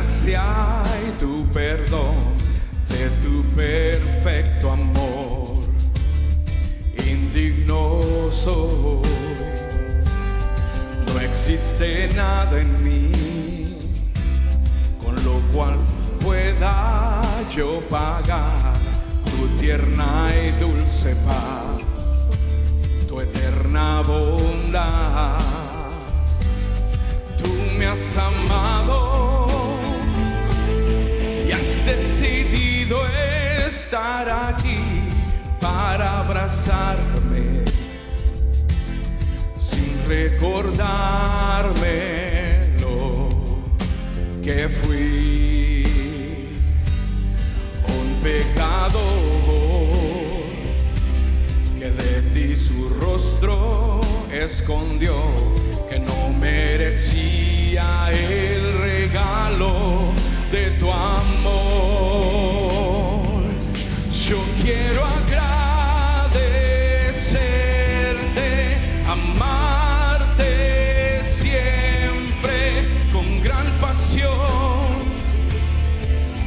gracia y tu perdón, de tu perfecto amor. Indigno soy, no existe nada en mí con lo cual pueda yo pagar tu tierna y dulce paz, tu eterna bondad. Tú me has amado y has decidido estar aquí para abrazarme sin recordarme lo que fui, un pecador que de ti su rostro escondió, que no merecía el regalo de tu amor. Yo quiero agradecerte, amarte siempre con gran pasión,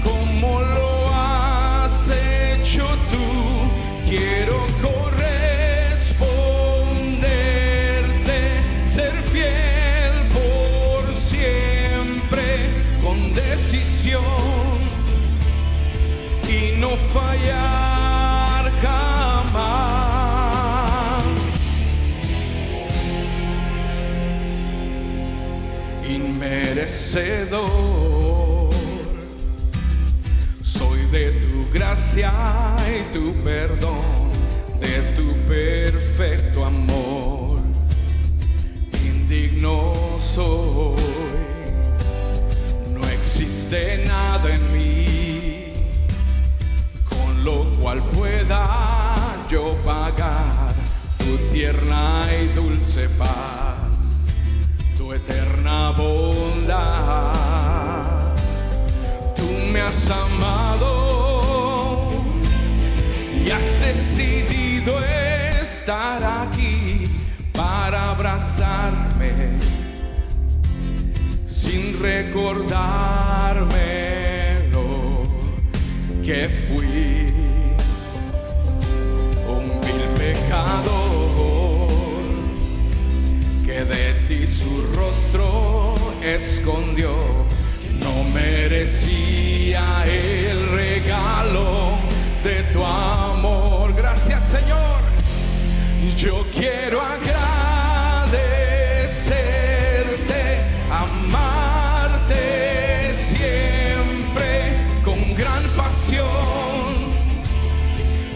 como lo has hecho tú. Quiero corresponderte, ser fiel por siempre con decisión y no fallar jamás. Inmerecedor soy de tu gracia y tu perdón, de tu perfecto amor. Indigno soy, no existe nada en mí con lo cual pueda yo pagar tu tierna y dulce paz, tu eterna bondad. Tú me has amado y has decidido estar aquí para abrazarme sin recordarme lo que fui, un vil pecador que de ti su rostro escondió, no merecía el regalo de tu amor. Gracias, Señor. Yo quiero agradecerte, amarte siempre con gran pasión,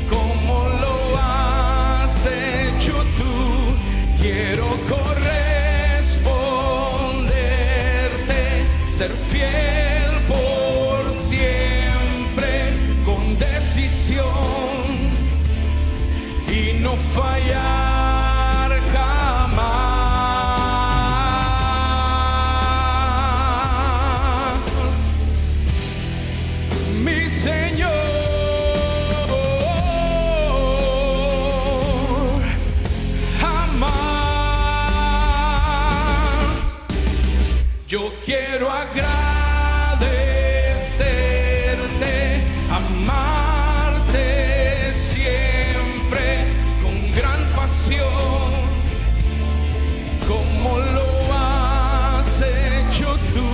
como lo has hecho tú. Quiero corresponderte, ser fiel por siempre con decisión y no fallar jamás. Mi Señor, jamás. Yo quiero agradecerte, amarte siempre con gran pasión, como lo has hecho tú.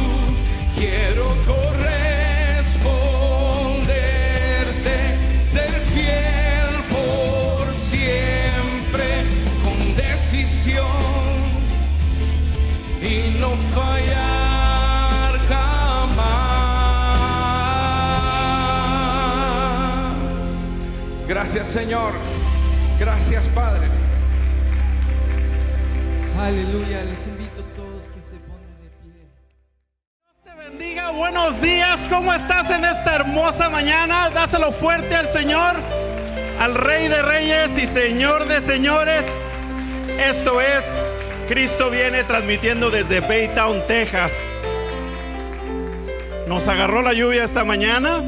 Quiero corresponderte, ser fiel por siempre con decisión y no fallar jamás. Gracias, Señor. Gracias, Padre. Aleluya, les invito a todos que se pongan de pie. Dios te bendiga, buenos días, ¿cómo estás en esta hermosa mañana? Dáselo fuerte al Señor, al Rey de Reyes y Señor de Señores. Esto es Cristo Viene, transmitiendo desde Baytown, Texas. Nos agarró la lluvia esta mañana,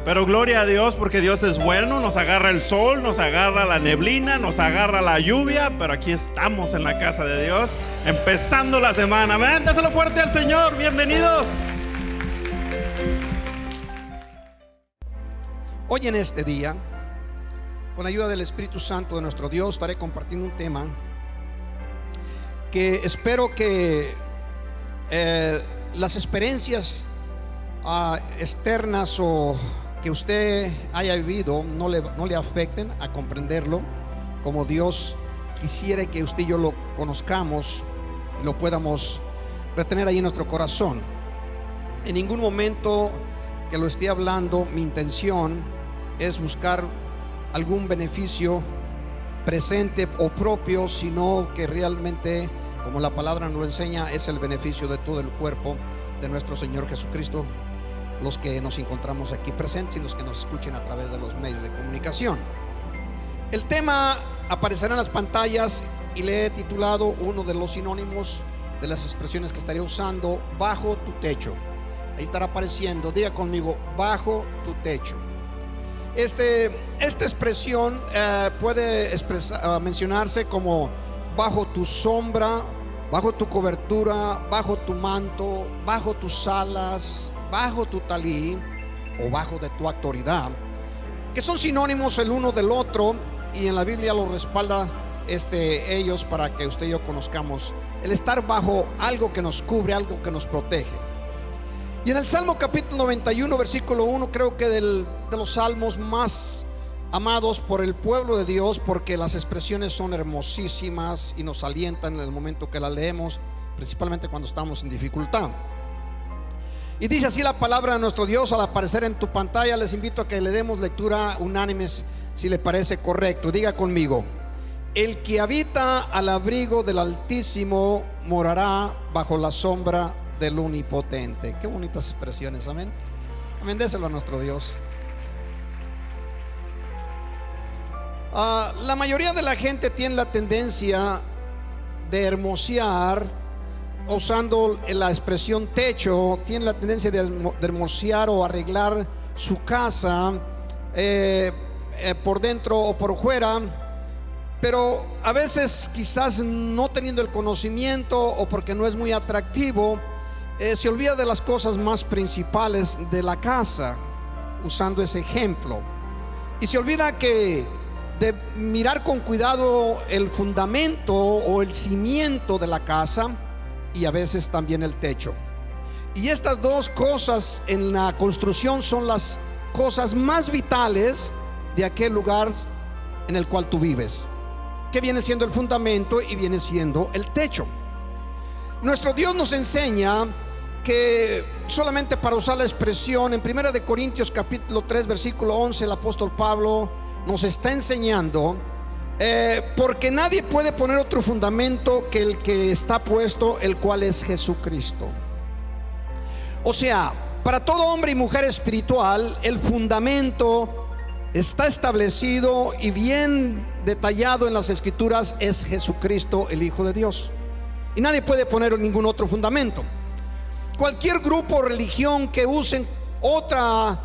pero gloria a Dios, porque Dios es bueno. Nos agarra el sol, nos agarra la neblina, nos agarra la lluvia, pero aquí estamos en la casa de Dios, empezando la semana. Amén, dáselo fuerte al Señor, bienvenidos. Hoy en este día, con ayuda del Espíritu Santo de nuestro Dios, estaré compartiendo un tema que espero que las experiencias externas o que usted haya vivido no le afecten a comprenderlo como Dios quisiera que usted y yo lo conozcamos y lo podamos retener ahí en nuestro corazón. En ningún momento que lo esté hablando, mi intención es buscar algún beneficio presente o propio, sino que realmente, como la palabra nos lo enseña, es el beneficio de todo el cuerpo de nuestro Señor Jesucristo, los que nos encontramos aquí presentes y los que nos escuchen a través de los medios de comunicación. El tema aparecerá en las pantallas y le he titulado uno de los sinónimos de las expresiones que estaré usando: bajo tu techo. Ahí estará apareciendo, diga conmigo: bajo tu techo. Esta expresión puede mencionarse como bajo tu sombra, bajo tu cobertura, bajo tu manto, bajo tus alas, bajo tu talí o bajo de tu autoridad, que son sinónimos el uno del otro, y en la Biblia lo respalda ellos, para que usted y yo conozcamos el estar bajo algo que nos cubre, algo que nos protege. Y en el Salmo capítulo 91 versículo 1, creo que de los salmos más amados por el pueblo de Dios, porque las expresiones son hermosísimas y nos alientan en el momento que las leemos, principalmente cuando estamos en dificultad. Y dice así la palabra de nuestro Dios al aparecer en tu pantalla. Les invito a que le demos lectura unánimes si le parece correcto. Diga conmigo: el que habita al abrigo del Altísimo morará bajo la sombra del Omnipotente. Qué bonitas expresiones, amén. Amén, déselo a nuestro Dios. La mayoría de la gente tiene la tendencia de hermosear, usando la expresión techo, tiene la tendencia de hermosear o arreglar su casa por dentro o por fuera, pero a veces, quizás no teniendo el conocimiento o porque no es muy atractivo, se olvida de las cosas más principales de la casa, usando ese ejemplo, y se olvida de mirar con cuidado el fundamento o el cimiento de la casa, y a veces también el techo. Y estas dos cosas en la construcción son las cosas más vitales de aquel lugar en el cual tú vives, que viene siendo el fundamento y viene siendo el techo. Nuestro Dios nos enseña que, solamente para usar la expresión, en 1 de Corintios capítulo 3 versículo 11, el apóstol Pablo nos está enseñando: porque nadie puede poner otro fundamento que el que está puesto, el cual es Jesucristo. O sea, para todo hombre y mujer espiritual, el fundamento está establecido y bien detallado en las Escrituras: es Jesucristo, el Hijo de Dios, y nadie puede poner ningún otro fundamento. Cualquier grupo o religión que usen otro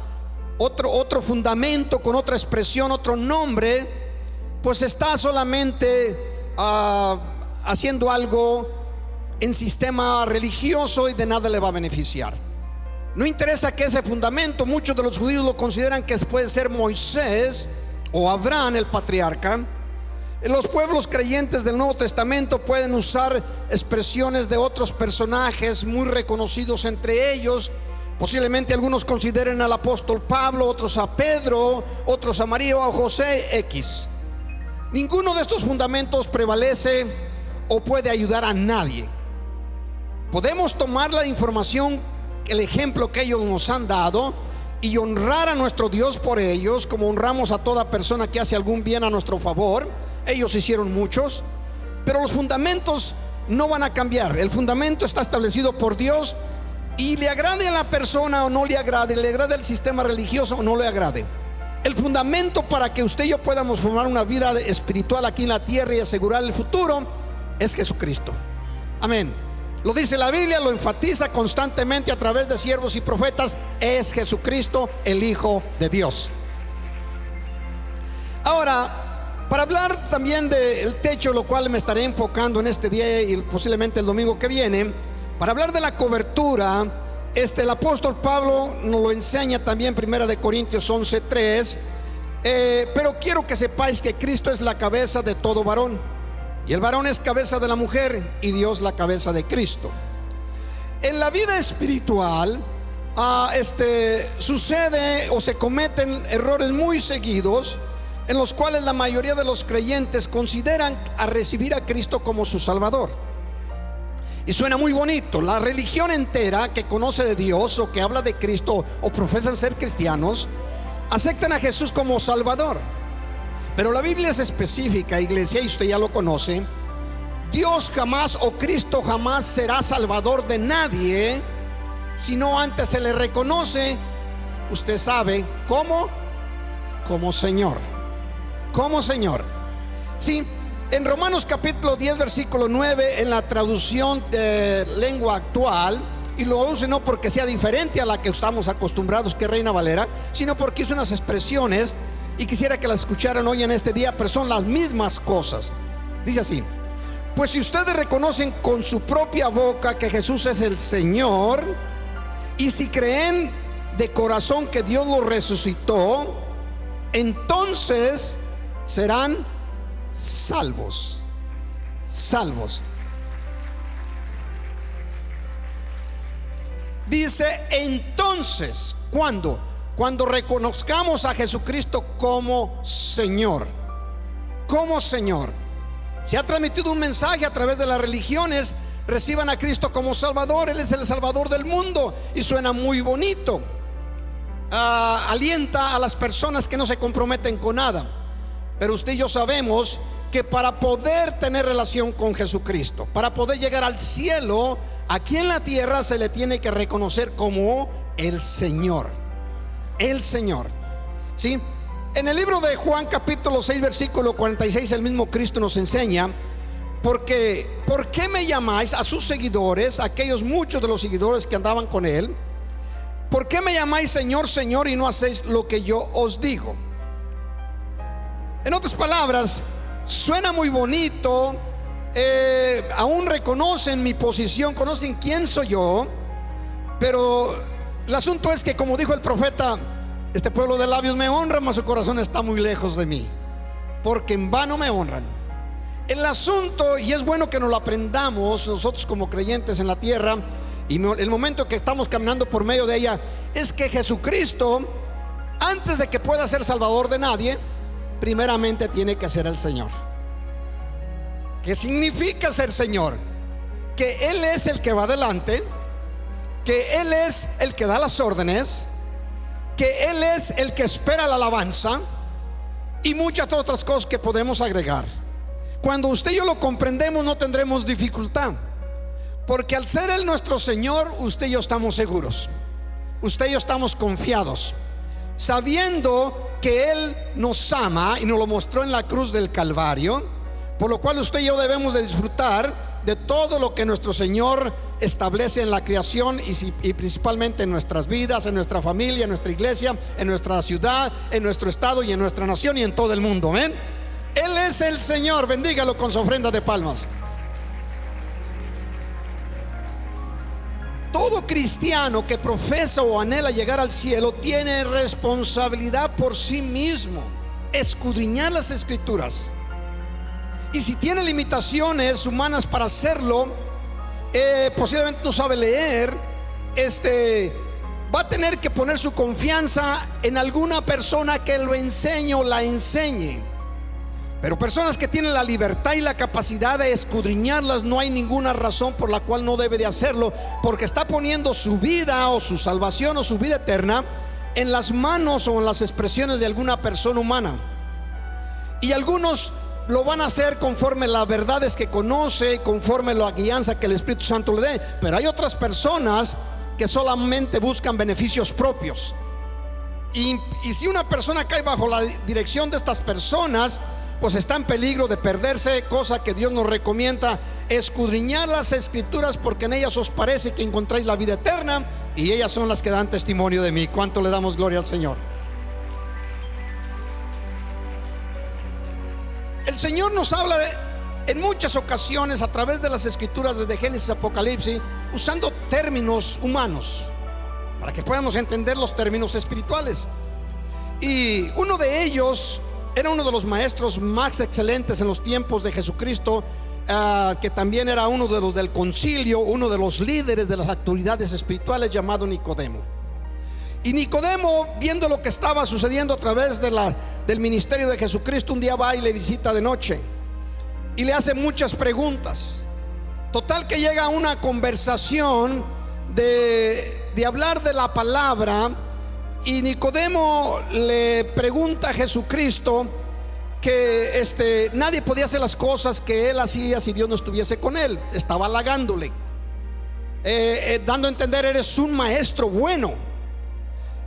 fundamento, con otra expresión, otro nombre, pues está solamente haciendo algo en sistema religioso y de nada le va a beneficiar. No interesa que ese fundamento, muchos de los judíos lo consideran que puede ser Moisés o Abraham, el patriarca. Los pueblos creyentes del Nuevo Testamento pueden usar expresiones de otros personajes muy reconocidos entre ellos. Posiblemente algunos consideren al apóstol Pablo, otros a Pedro, otros a María o a José X. Ninguno de estos fundamentos prevalece o puede ayudar a nadie. Podemos tomar la información, el ejemplo que ellos nos han dado, y honrar a nuestro Dios por ellos, como honramos a toda persona que hace algún bien a nuestro favor. Ellos hicieron muchos, pero los fundamentos no van a cambiar. El fundamento está establecido por Dios, y le agrade a la persona o no le agrade, le agrade el sistema religioso o no le agrade, el fundamento para que usted y yo podamos formar una vida espiritual aquí en la tierra y asegurar el futuro es Jesucristo. Amén. Lo dice la Biblia, lo enfatiza constantemente a través de siervos y profetas: es Jesucristo, el Hijo de Dios. Ahora, para hablar también del techo, lo cual me estaré enfocando en este día y posiblemente el domingo que viene, para hablar de la cobertura, el apóstol Pablo nos lo enseña también, 1 Corintios 11:3. Pero quiero que sepáis que Cristo es la cabeza de todo varón, y el varón es cabeza de la mujer, y Dios la cabeza de Cristo. En la vida espiritual sucede o se cometen errores muy seguidos, en los cuales la mayoría de los creyentes consideran a recibir a Cristo como su Salvador. Y suena muy bonito. La religión entera que conoce de Dios o que habla de Cristo o profesan ser cristianos, aceptan a Jesús como Salvador. Pero la Biblia es específica, iglesia, y usted ya lo conoce. Dios jamás o Cristo jamás será Salvador de nadie, sino antes se le reconoce, usted sabe, ¿cómo? Como Señor. Como Señor. Sí, en Romanos capítulo 10 versículo 9, en la traducción de lengua actual, y lo use no porque sea diferente a la que estamos acostumbrados, que es Reina Valera, sino porque hizo unas expresiones y quisiera que las escucharan hoy en este día, pero son las mismas cosas. Dice así: pues si ustedes reconocen con su propia boca que Jesús es el Señor, y si creen de corazón que Dios lo resucitó, entonces serán salvos. Salvos. Dice entonces, ¿cuándo? Cuando reconozcamos a Jesucristo como Señor. Como Señor. Se ha transmitido un mensaje a través de las religiones: reciban a Cristo como Salvador. Él es el Salvador del mundo, y suena muy bonito. Alienta a las personas que no se comprometen con nada. Pero usted y yo sabemos que para poder tener relación con Jesucristo, para poder llegar al cielo, aquí en la tierra se le tiene que reconocer como el Señor. El Señor. ¿Sí? En el libro de Juan capítulo 6 versículo 46, el mismo Cristo nos enseña: porque, ¿por qué me llamáis a sus seguidores, aquellos muchos de los seguidores que andaban con él? ¿Por qué me llamáis Señor, Señor, y no hacéis lo que yo os digo? En otras palabras, suena muy bonito, aún reconocen mi posición, conocen quién soy yo, pero el asunto es que, como dijo el profeta, este pueblo de labios me honra, mas su corazón está muy lejos de mí, porque en vano me honran. El asunto, y es bueno que nos lo aprendamos nosotros como creyentes en la tierra, y el momento que estamos caminando por medio de ella, es que Jesucristo, antes de que pueda ser Salvador de nadie, primeramente tiene que ser el Señor. ¿Qué significa ser Señor? Que Él es el que va adelante, que Él es el que da las órdenes, que Él es el que espera la alabanza, y muchas otras cosas que podemos agregar. Cuando usted y yo lo comprendemos, no tendremos dificultad, porque al ser Él nuestro Señor, usted y yo estamos seguros, usted y yo estamos confiados, sabiendo que Él nos ama y nos lo mostró en la cruz del Calvario, por lo cual usted y yo debemos de disfrutar de todo lo que nuestro Señor establece en la creación, y principalmente en nuestras vidas, en nuestra familia, en nuestra iglesia, en nuestra ciudad, en nuestro estado y en nuestra nación y en todo el mundo. ¿Amén? Él es el Señor. Bendígalo con su ofrenda de palmas. Todo cristiano que profesa o anhela llegar al cielo tiene responsabilidad por sí mismo, escudriñar las Escrituras. Y si tiene limitaciones humanas para hacerlo, posiblemente no sabe leer, va a tener que poner su confianza en alguna persona que lo enseñe o la enseñe. Pero personas que tienen la libertad y la capacidad de escudriñarlas, no hay ninguna razón por la cual no debe de hacerlo, porque está poniendo su vida o su salvación o su vida eterna en las manos o en las expresiones de alguna persona humana. Y algunos lo van a hacer conforme las verdades que conoce, conforme la guianza que el Espíritu Santo le dé. Pero hay otras personas que solamente buscan beneficios propios. Y si una persona cae bajo la dirección de estas personas, pues está en peligro de perderse, cosa que Dios nos recomienda: escudriñar las Escrituras, porque en ellas os parece que encontráis la vida eterna, y ellas son las que dan testimonio de mí. ¿Cuánto le damos gloria al Señor? El Señor nos habla en muchas ocasiones a través de las Escrituras, desde Génesis a Apocalipsis, usando términos humanos. para que podamos entender los términos espirituales. Y uno de ellos era uno de los maestros más excelentes en los tiempos de Jesucristo, que también era uno de los del concilio, uno de los líderes de las autoridades espirituales, llamado Nicodemo. Y Nicodemo, viendo lo que estaba sucediendo a través del ministerio de Jesucristo, un día va y le visita de noche y le hace muchas preguntas. Total que llega a una conversación de hablar de la palabra, y Nicodemo le pregunta a Jesucristo que nadie podía hacer las cosas que él hacía si Dios no estuviese con él. Estaba halagándole, dando a entender: eres un maestro bueno.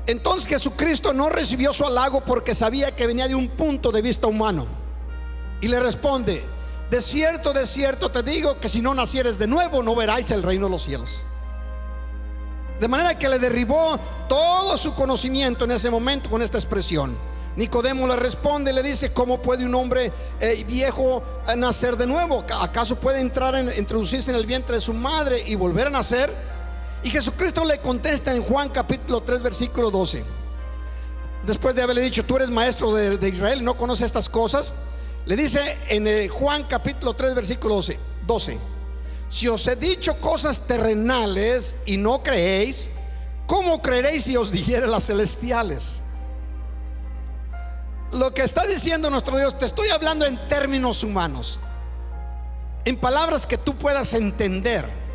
Entonces Jesucristo no recibió su halago porque sabía que venía de un punto de vista humano, y le responde: de cierto te digo que si no nacieres de nuevo, no veráis el reino de los cielos. De manera que le derribó todo su conocimiento en ese momento con esta expresión. Nicodemo le responde y le dice: ¿cómo puede un hombre viejo nacer de nuevo? ¿Acaso puede introducirse en el vientre de su madre y volver a nacer? Y Jesucristo le contesta en Juan capítulo 3 versículo 12, después de haberle dicho: tú eres maestro de Israel y no conoces estas cosas. Le dice en Juan capítulo 3 versículo 12: si os he dicho cosas terrenales y no creéis, ¿cómo creeréis si os dijere las celestiales? Lo que está diciendo nuestro Dios: te estoy hablando en términos humanos, en palabras que tú puedas entender.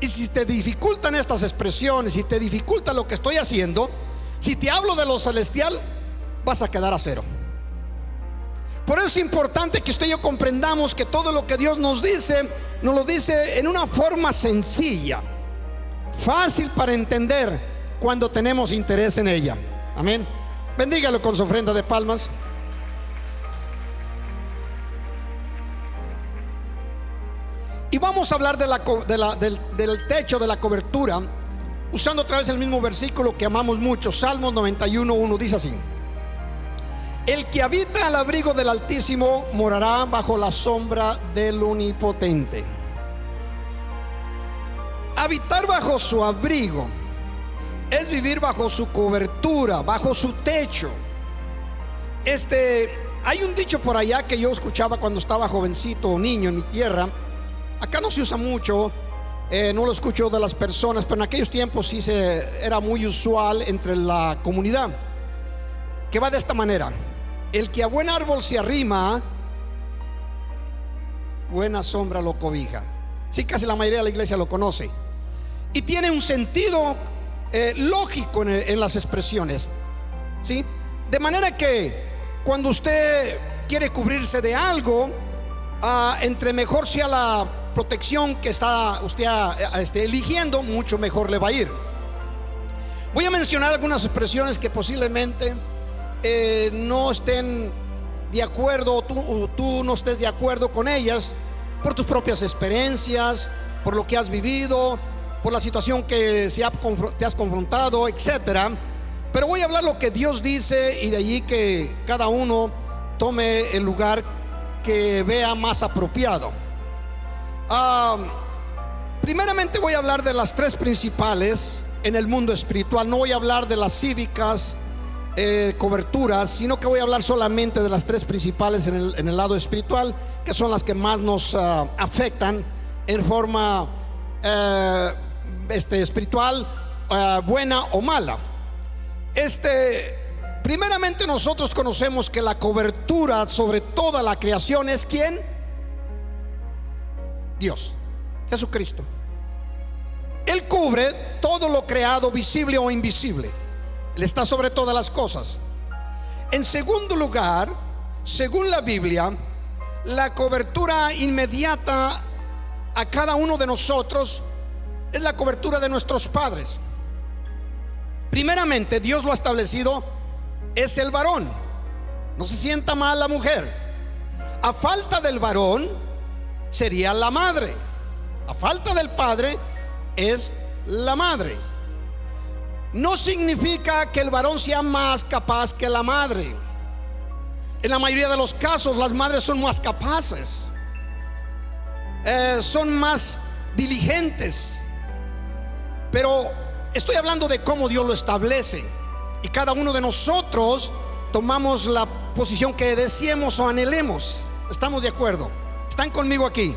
Y si te dificultan estas expresiones, si te dificulta lo que estoy haciendo, si te hablo de lo celestial, vas a quedar a cero. Por eso es importante que usted y yo comprendamos que todo lo que Dios nos lo dice en una forma sencilla, fácil para entender, cuando tenemos interés en ella. Amén. Bendígalo con su ofrenda de palmas. Y vamos a hablar del techo, de la cobertura, usando otra vez el mismo versículo que amamos mucho, Salmos 91:1. Dice así: el que habita al abrigo del Altísimo morará bajo la sombra del Omnipotente. Habitar bajo su abrigo es vivir bajo su cobertura, bajo su techo. Hay un dicho por allá que yo escuchaba cuando estaba jovencito o niño en mi tierra. Acá no se usa mucho, no lo escucho de las personas, pero en aquellos tiempos sí era muy usual entre la comunidad, que va de esta manera: el que a buen árbol se arrima, buena sombra lo cobija. Sí, casi la mayoría de la iglesia lo conoce, y tiene un sentido lógico en las expresiones, ¿sí? De manera que cuando usted quiere cubrirse de algo, entre mejor sea la protección que está usted eligiendo, mucho mejor le va a ir. Voy a mencionar algunas expresiones que posiblemente no estén de acuerdo, o tú no estés de acuerdo con ellas, por tus propias experiencias, por lo que has vivido, por la situación que te has confrontado, etcétera. Pero voy a hablar lo que Dios dice, y de allí que cada uno tome el lugar que vea más apropiado. Primeramente voy a hablar de las tres principales en el mundo espiritual. No voy a hablar de las cívicas coberturas, sino que voy a hablar solamente de las tres principales en el lado espiritual, que son las que más nos afectan en forma espiritual, buena o mala. Primeramente, nosotros conocemos que la cobertura sobre toda la creación es ¿quién? Dios, Jesucristo. Él cubre todo lo creado, visible o invisible. Él está sobre todas las cosas. En segundo lugar, según la Biblia, la cobertura inmediata a cada uno de nosotros es la cobertura de nuestros padres. Primeramente, Dios lo ha establecido, es el varón. No se sienta mal la mujer. A falta del varón sería la madre. A falta del padre es la madre. No significa que el varón sea más capaz que la madre. En la mayoría de los casos las madres son más capaces, son más diligentes. Pero estoy hablando de cómo Dios lo establece. Y cada uno de nosotros tomamos la posición que deseemos o anhelemos. ¿Estamos de acuerdo? ¿Están conmigo aquí?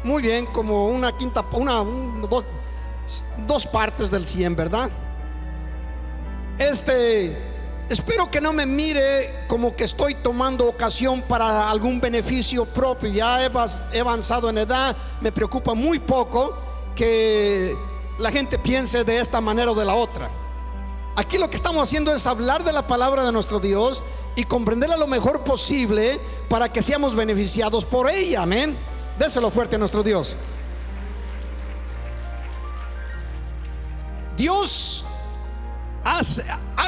Muy bien, como una quinta, dos partes del 100, ¿verdad? Espero que no me mire como que estoy tomando ocasión para algún beneficio propio. Ya he avanzado en edad, me preocupa muy poco que la gente piense de esta manera o de la otra. Aquí lo que estamos haciendo es hablar de la palabra de nuestro Dios y comprenderla lo mejor posible para que seamos beneficiados por ella. Amén. Déselo fuerte a nuestro Dios. Dios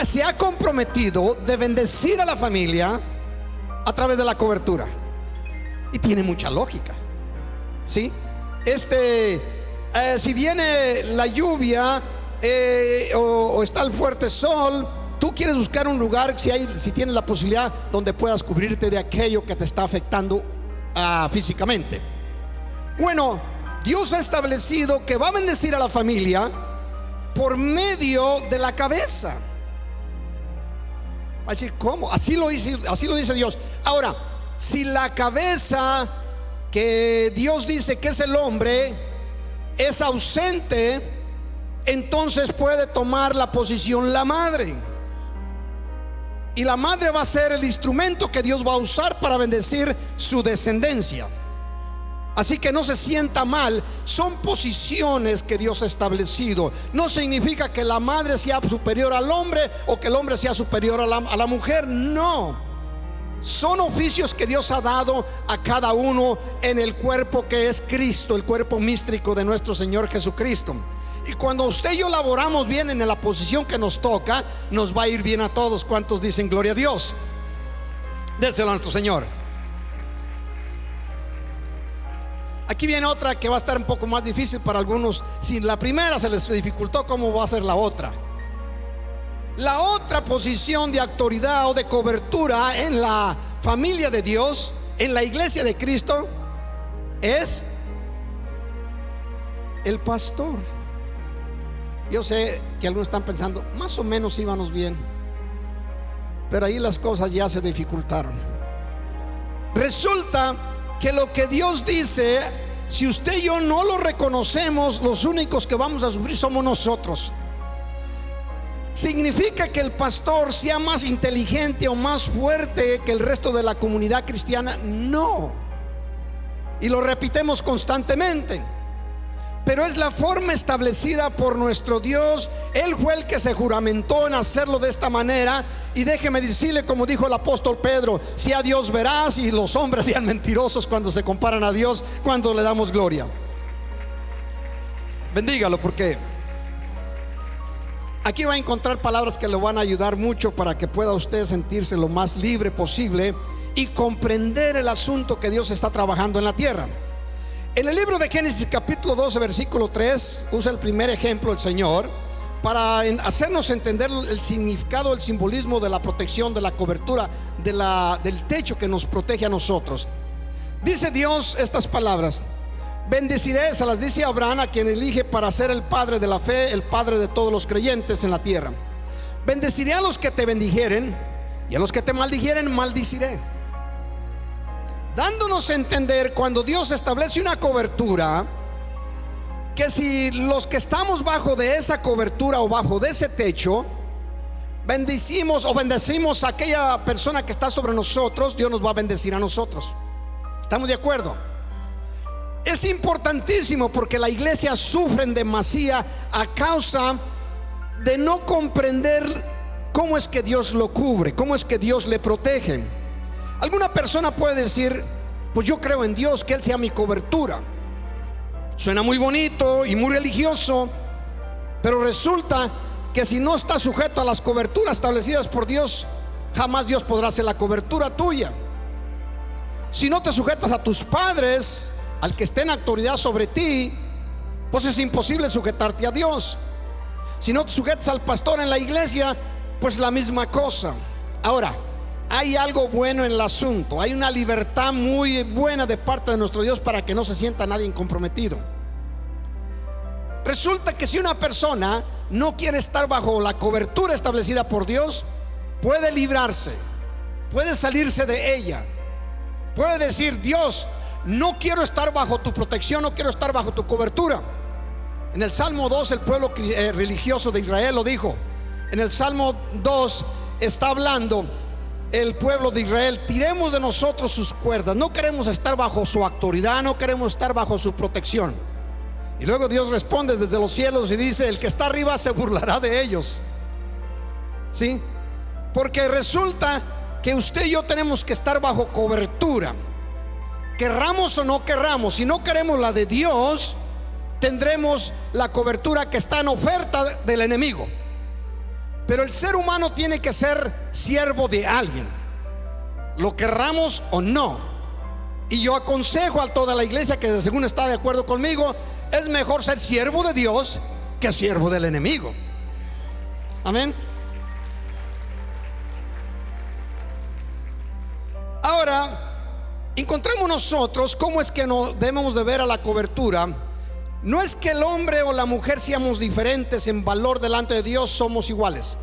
se ha comprometido de bendecir a la familia a través de la cobertura, y tiene mucha lógica, ¿sí? Si viene la lluvia o está el fuerte sol, tú quieres buscar un lugar, si tienes la posibilidad, donde puedas cubrirte de aquello que te está afectando físicamente. Bueno, Dios ha establecido que va a bendecir a la familia por medio de la cabeza. Así, ¿cómo? Así lo dice Dios. Ahora, si la cabeza que Dios dice que es el hombre es ausente, entonces puede tomar la posición la madre, y la madre va a ser el instrumento que Dios va a usar para bendecir su descendencia. Así que no se sienta mal, son posiciones que Dios ha establecido. No significa que la madre sea superior al hombre o que el hombre sea superior a la mujer. No, son oficios que Dios ha dado a cada uno en el cuerpo que es Cristo, el cuerpo místico de nuestro Señor Jesucristo. Y cuando usted y yo laboramos bien en la posición que nos toca, nos va a ir bien a todos. ¿Cuántos dicen gloria a Dios? Déselo a nuestro Señor. Aquí viene otra que va a estar un poco más difícil para algunos. Si la primera se les dificultó, ¿cómo va a ser la otra? La otra posición de autoridad o de cobertura en la familia de Dios, en la iglesia de Cristo, es el pastor. Yo sé que algunos están pensando, más o menos íbamos bien, pero ahí las cosas ya se dificultaron. Resulta que lo que Dios dice, si usted y yo no lo reconocemos, los únicos que vamos a sufrir somos nosotros. ¿Significa que el pastor sea más inteligente o más fuerte que el resto de la comunidad cristiana? No. Y lo repetimos constantemente. Pero es la forma establecida por nuestro Dios. Él fue el que se juramentó en hacerlo de esta manera. Y déjeme decirle, como dijo el apóstol Pedro, sea Dios veraz y los hombres sean mentirosos cuando se comparan a Dios, cuando le damos gloria. Bendígalo, porque aquí va a encontrar palabras que le van a ayudar mucho para que pueda usted sentirse lo más libre posible y comprender el asunto que Dios está trabajando en la tierra. En el libro de Génesis capítulo 12 versículo 3 usa el primer ejemplo el Señor para hacernos entender el significado, el simbolismo de la protección, de la cobertura, del techo que nos protege a nosotros. Dice Dios estas palabras: bendeciré, se las dice a Abraham, a quien elige para ser el padre de la fe, el padre de todos los creyentes en la tierra. Bendeciré a los que te bendijeren, y a los que te maldijeren maldiciré. Dándonos a entender, cuando Dios establece una cobertura, que si los que estamos bajo de esa cobertura o bajo de ese techo bendecimos a aquella persona que está sobre nosotros, Dios nos va a bendecir a nosotros. ¿Estamos de acuerdo? Es importantísimo, porque la iglesia sufre en demasía a causa de no comprender cómo es que Dios lo cubre, cómo es que Dios le protege. Alguna persona puede decir, pues yo creo en Dios, que Él sea mi cobertura. Suena muy bonito y muy religioso, pero resulta que si no estás sujeto a las coberturas establecidas por Dios, jamás Dios podrá ser la cobertura tuya. Si no te sujetas a tus padres, al que esté en autoridad sobre ti, pues es imposible sujetarte a Dios. Si no te sujetas al pastor en la iglesia, pues la misma cosa. Ahora, hay algo bueno en el asunto. Hay una libertad muy buena de parte de nuestro Dios para que no se sienta nadie comprometido. Resulta que si una persona no quiere estar bajo la cobertura establecida por Dios, puede librarse, puede salirse de ella, puede decir: Dios, no quiero estar bajo tu protección, no quiero estar bajo tu cobertura. En el Salmo 2 el pueblo religioso de Israel lo dijo. En el Salmo 2 está hablando el pueblo de Israel: tiremos de nosotros sus cuerdas. No queremos estar bajo su autoridad, no queremos estar bajo su protección. Y luego Dios responde desde los cielos y dice: el que está arriba se burlará de ellos. ¿Sí? Porque resulta que usted y yo tenemos que estar bajo cobertura, querramos o no querramos. Si no queremos la de Dios, tendremos la cobertura que está en oferta del enemigo. Pero el ser humano tiene que ser siervo de alguien, lo querramos o no. Y yo aconsejo a toda la iglesia que, según está de acuerdo conmigo, es mejor ser siervo de Dios que siervo del enemigo. Amén. Ahora, encontramos nosotros cómo es que nos debemos de ver a la cobertura. No es que el hombre o la mujer seamos diferentes en valor delante de Dios, somos iguales.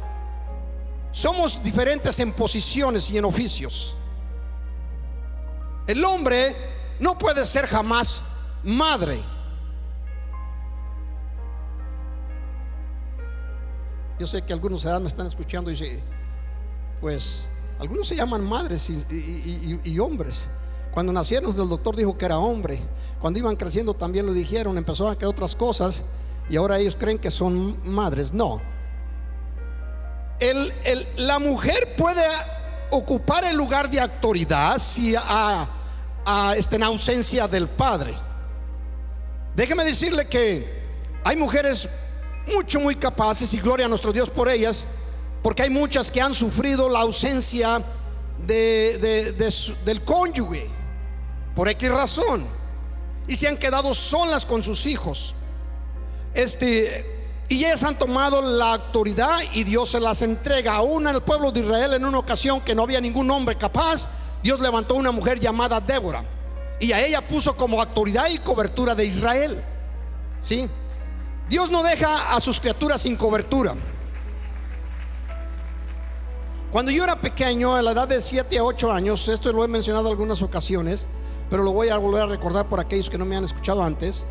Somos diferentes en posiciones y en oficios. El hombre no puede ser jamás madre. Yo sé que algunos me están escuchando y dicen: pues algunos se llaman madres y hombres. Cuando nacieron, el doctor dijo que era hombre. Cuando iban creciendo también lo dijeron, empezaron a creer otras cosas y ahora ellos creen que son madres. No. La mujer puede ocupar el lugar de autoridad si en ausencia del padre. Déjeme decirle que hay mujeres muy capaces, y gloria a nuestro Dios por ellas, porque hay muchas que han sufrido la ausencia del cónyuge por X razón y se han quedado solas con sus hijos. Y ellas han tomado la autoridad y Dios se las entrega. Aún al pueblo de Israel, en una ocasión que no había ningún hombre capaz, Dios levantó una mujer llamada Débora y a ella puso como autoridad y cobertura de Israel. ¿Sí? Dios no deja a sus criaturas sin cobertura. Cuando yo era pequeño, a la edad de 7 a 8 años, esto lo he mencionado en algunas ocasiones, pero lo voy a volver a recordar por aquellos que no me han escuchado antes.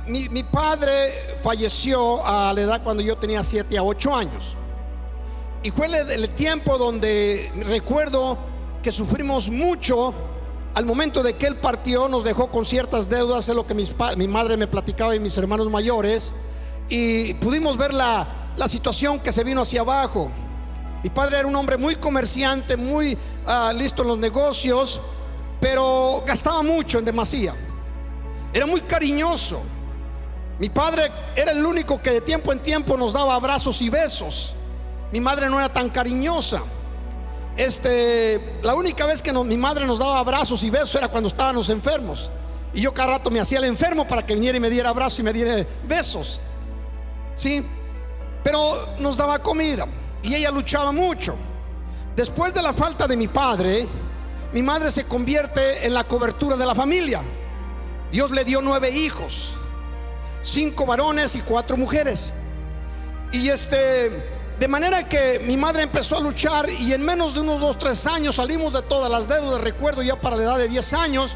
Mi padre falleció a la edad cuando yo tenía 7 a 8 años. Y fue el tiempo donde recuerdo que sufrimos mucho. Al momento de que él partió, nos dejó con ciertas deudas, es lo que mi madre me platicaba y mis hermanos mayores, y pudimos ver la situación que se vino hacia abajo. Mi padre era un hombre muy comerciante, muy listo en los negocios, pero gastaba mucho en demasía. Era muy cariñoso. Mi padre era el único que de tiempo en tiempo nos daba abrazos y besos. Mi madre no era tan cariñosa. La única vez que mi madre nos daba abrazos y besos era cuando estábamos enfermos, y yo cada rato me hacía el enfermo para que viniera y me diera abrazos y me diera besos. Sí, pero nos daba comida y ella luchaba mucho. Después de la falta de mi padre, mi madre se convierte en la cobertura de la familia. Dios le dio 9 hijos, 5 varones y 4 mujeres. Y de manera que mi madre empezó a luchar, y en menos de unos 2-3 años salimos de todas las deudas. Recuerdo ya para la edad de 10 años,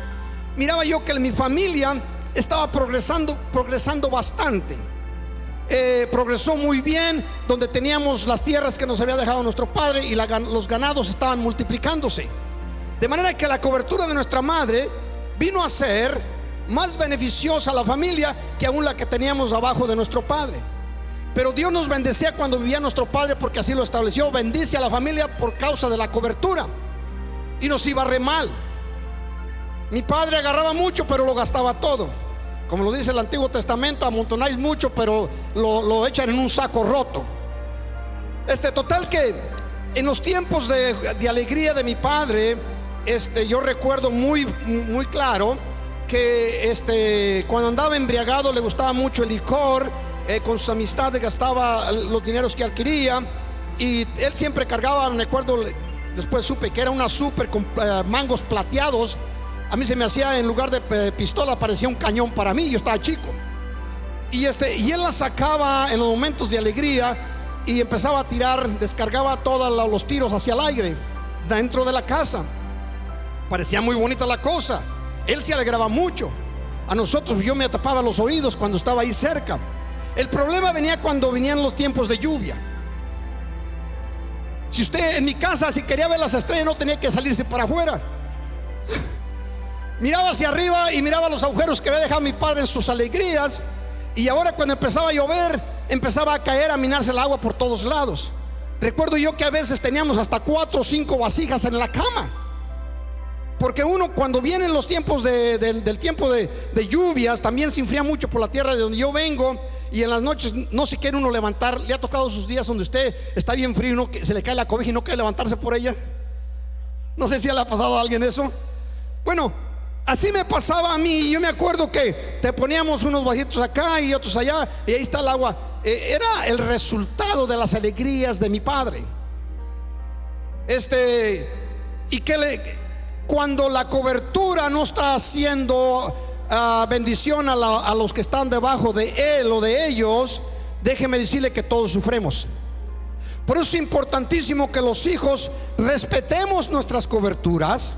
miraba yo que mi familia estaba progresando bastante. Progresó muy bien, donde teníamos las tierras que nos había dejado nuestro padre y los ganados estaban multiplicándose. De manera que la cobertura de nuestra madre vino a ser más beneficiosa a la familia que aún la que teníamos abajo de nuestro padre. Pero Dios nos bendecía cuando vivía nuestro padre, porque así lo estableció. Bendice a la familia por causa de la cobertura, y nos iba re mal. Mi padre agarraba mucho, pero lo gastaba todo. Como lo dice el Antiguo Testamento: amontonáis mucho, pero lo echan en un saco roto. Total que en los tiempos de alegría de mi padre, yo recuerdo muy claro que cuando andaba embriagado le gustaba mucho el licor. Con sus amistades gastaba los dineros que adquiría, y él siempre cargaba, me acuerdo, después supe que era una súper con mangos plateados. A mí se me hacía, en lugar de pistola, parecía un cañón para mí. Yo estaba chico. y él la sacaba en los momentos de alegría y empezaba a tirar, descargaba todos los tiros hacia el aire dentro de la casa. Parecía muy bonita la cosa. Él se alegraba mucho. A nosotros, yo me tapaba los oídos cuando estaba ahí cerca. El problema venía cuando venían los tiempos de lluvia. Si usted en mi casa, si quería ver las estrellas, no tenía que salirse para afuera. Miraba hacia arriba y miraba los agujeros que había dejado mi padre en sus alegrías. Y ahora cuando empezaba a llover, empezaba a caer, a minarse el agua por todos lados. Recuerdo yo que a veces teníamos hasta 4 o 5 vasijas en la cama, porque uno, cuando vienen los tiempos del tiempo de lluvias, también se enfría mucho por la tierra de donde yo vengo. Y en las noches no se quiere uno levantar. ¿Le ha tocado sus días donde usted está bien frío y no, se le cae la cobija y no quiere levantarse por ella? No sé si le ha pasado a alguien eso. Bueno, así me pasaba a mí. Yo me acuerdo que te poníamos unos vasitos acá y otros allá, y ahí está el agua. Era el resultado de las alegrías de mi padre. Y cuando la cobertura no está haciendo bendición a los que están debajo de él o de ellos, déjeme decirle que todos sufrimos. Por eso es importantísimo que los hijos respetemos nuestras coberturas,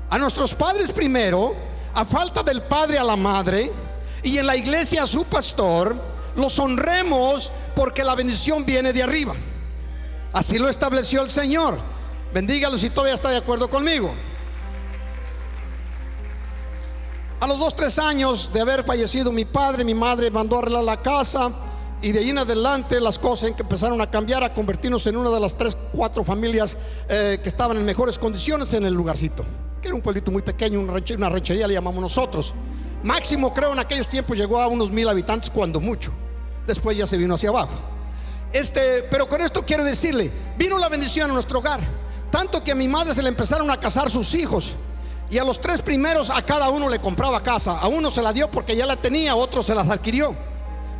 a nuestros padres primero, a falta del padre a la madre, y en la iglesia a su pastor. Los honremos porque la bendición viene de arriba. Así lo estableció el Señor. Bendígalo si todavía está de acuerdo conmigo. A los 2-3 años de haber fallecido mi padre, mi madre mandó a arreglar la casa, y de ahí en adelante las cosas empezaron a cambiar, a convertirnos en una de las 3-4 familias que estaban en mejores condiciones en el lugarcito, que era un pueblito muy pequeño, una ranchería le llamamos nosotros. Máximo, creo, en aquellos tiempos llegó a unos 1000 habitantes, cuando mucho. Después ya se vino hacia abajo. Pero con esto quiero decirle, vino la bendición a nuestro hogar, tanto que a mi madre se le empezaron a casar sus hijos. Y a los 3 primeros a cada uno le compraba casa. A uno se la dio porque ya la tenía, a otro se las adquirió.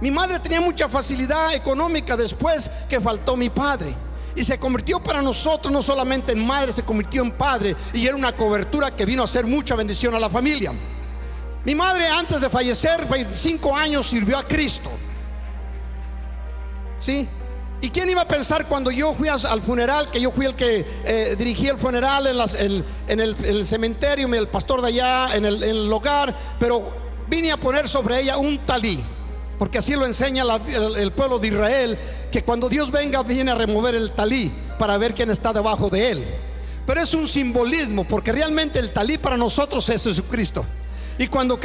Mi madre tenía mucha facilidad económica después que faltó mi padre, y se convirtió para nosotros no solamente en madre, se convirtió en padre, y era una cobertura que vino a hacer mucha bendición a la familia. Mi madre, antes de fallecer, 25 años sirvió a Cristo. ¿Sí? ¿Y quién iba a pensar cuando yo fui al funeral, que yo fui el que dirigí el funeral en el cementerio, el pastor de allá, en el hogar, pero vine a poner sobre ella un talí, porque así lo enseña el pueblo de Israel, que cuando Dios venga viene a remover el talí para ver quién está debajo de él. Pero es un simbolismo, porque realmente el talí para nosotros es Jesucristo. Y cuando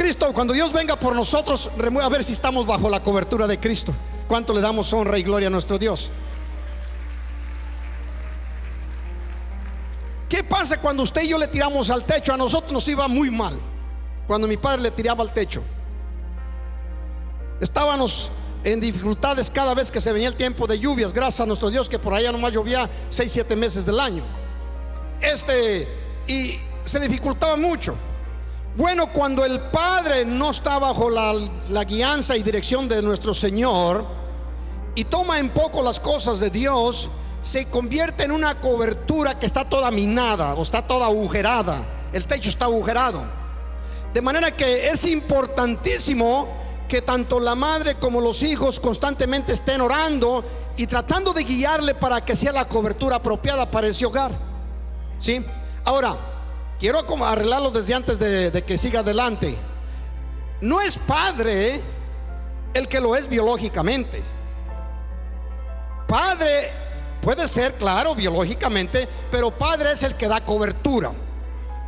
Dios venga por nosotros, a ver si estamos bajo la cobertura de Cristo. ¿Cuánto le damos honra y gloria a nuestro Dios? ¿Qué pasa cuando usted y yo le tiramos al techo? A nosotros nos iba muy mal cuando mi padre le tiraba al techo. Estábamos en dificultades cada vez que se venía el tiempo de lluvias. Gracias a nuestro Dios que por allá nomás llovía 6-7 meses del año. Y se dificultaba mucho. Bueno, cuando el padre no está bajo la guianza y dirección de nuestro Señor, y toma en poco las cosas de Dios, se convierte en una cobertura que está toda minada o está toda agujerada. El techo está agujerado. De manera que es importantísimo que tanto la madre como los hijos constantemente estén orando y tratando de guiarle para que sea la cobertura apropiada para ese hogar. ¿Sí? Ahora, quiero arreglarlo desde antes de que siga adelante. No es padre el que lo es biológicamente. Padre puede ser, claro, biológicamente, pero padre es el que da cobertura.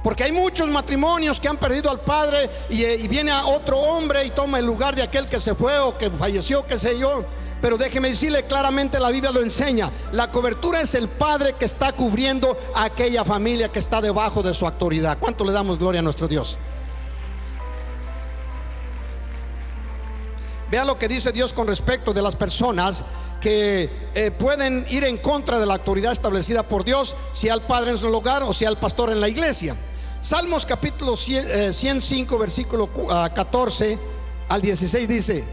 Porque hay muchos matrimonios que han perdido al padre y viene a otro hombre y toma el lugar de aquel que se fue o que falleció, qué sé yo. Pero déjeme decirle claramente, la Biblia lo enseña. La cobertura es el padre que está cubriendo a aquella familia que está debajo de su autoridad. ¿Cuánto le damos gloria a nuestro Dios? Vea lo que dice Dios con respecto de las personas que pueden ir en contra de la autoridad establecida por Dios, sea el padre en su hogar o sea el pastor en la iglesia. Salmos capítulo 105 versículo 14 al 16 dice: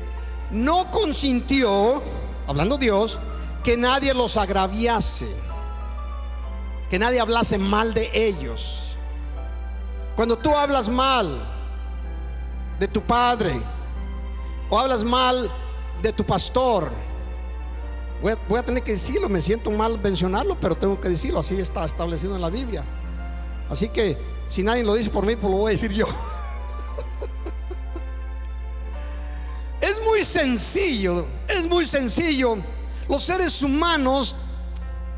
no consintió, hablando Dios, que nadie los agraviase, que nadie hablase mal de ellos. Cuando tú hablas mal de tu padre o hablas mal de tu pastor. Voy a tener que decirlo, me siento mal mencionarlo, pero tengo que decirlo, así está establecido en la Biblia. Así que si nadie lo dice por mí, pues lo voy a decir yo. Es muy sencillo, es muy sencillo. Los seres humanos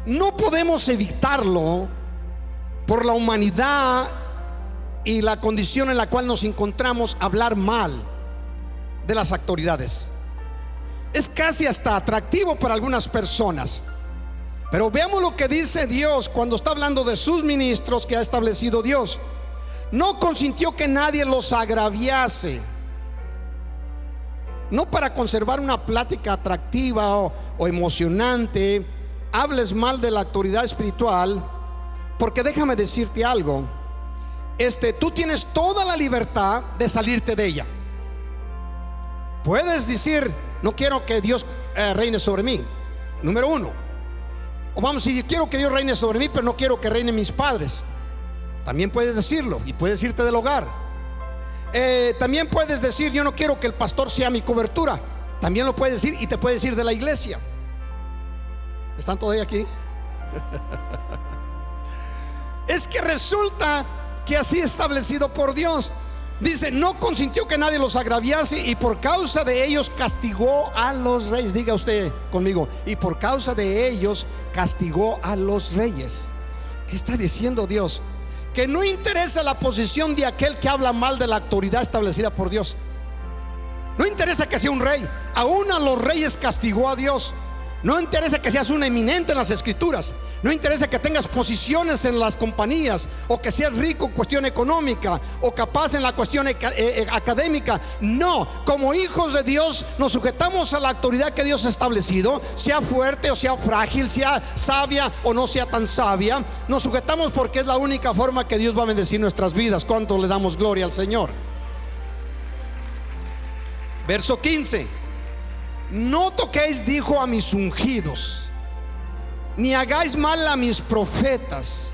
no podemos evitarlo por la humanidad y la condición en la cual nos encontramos, hablar mal de las autoridades. Es casi hasta atractivo para algunas personas. Pero veamos lo que dice Dios cuando está hablando de sus ministros que ha establecido Dios. No consintió que nadie los agraviase. No para conservar una plática atractiva o emocionante, hables mal de la autoridad espiritual, porque déjame decirte algo. Tú tienes toda la libertad de salirte de ella. Puedes decir: no quiero que Dios reine sobre mí, número uno. O vamos a decir: quiero que Dios reine sobre mí, pero no quiero que reinen mis padres. También puedes decirlo, y puedes irte del hogar. También puedes decir: yo no quiero que el pastor sea mi cobertura. También lo puedes decir, y te puedes ir de la iglesia. ¿Están todavía aquí? Es que resulta que así establecido por Dios. Dice: no consintió que nadie los agraviase, y por causa de ellos castigó a los reyes. Diga usted conmigo: y por causa de ellos castigó a los reyes. ¿Qué está diciendo Dios? Que no interesa la posición de aquel que habla mal de la autoridad establecida por Dios. No interesa que sea un rey. Aún a los reyes castigó a Dios. No interesa que seas un eminente en las escrituras. No interesa que tengas posiciones en las compañías, o que seas rico en cuestión económica, o capaz en la cuestión académica. No, como hijos de Dios nos sujetamos a la autoridad que Dios ha establecido, sea fuerte o sea frágil, sea sabia o no sea tan sabia. Nos sujetamos porque es la única forma que Dios va a bendecir nuestras vidas. ¿Cuánto le damos gloria al Señor? Verso 15: no toquéis, dijo, a mis ungidos, ni hagáis mal a mis profetas.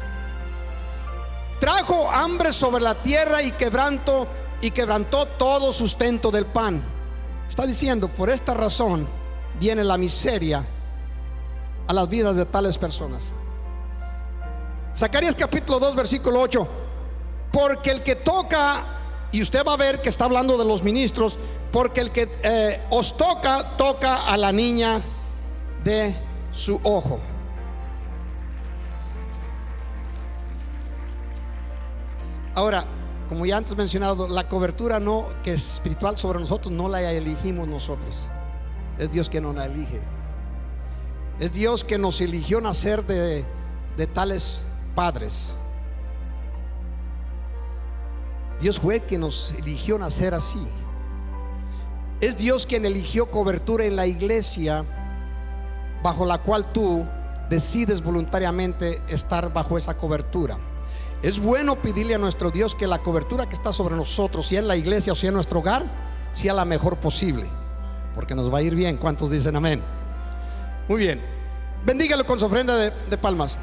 Trajo hambre sobre la tierra y quebrantó todo sustento del pan. Está diciendo: por esta razón viene la miseria a las vidas de tales personas. Zacarías capítulo 2 versículo 8: porque el que toca, y usted va a ver que está hablando de los ministros, porque el que os toca, toca a la niña de su ojo. Ahora, como ya antes mencionado, la cobertura que es espiritual sobre nosotros no la elegimos nosotros. Es Dios que nos la elige. Es Dios que nos eligió nacer de tales padres. Dios fue quien nos eligió nacer así. Es Dios quien eligió cobertura en la iglesia, bajo la cual tú decides voluntariamente estar bajo esa cobertura. Es bueno pedirle a nuestro Dios que la cobertura que está sobre nosotros, sea en la iglesia o sea en nuestro hogar, sea la mejor posible, porque nos va a ir bien. ¿Cuántos dicen amén? Muy bien, bendígalo con su ofrenda de palmas.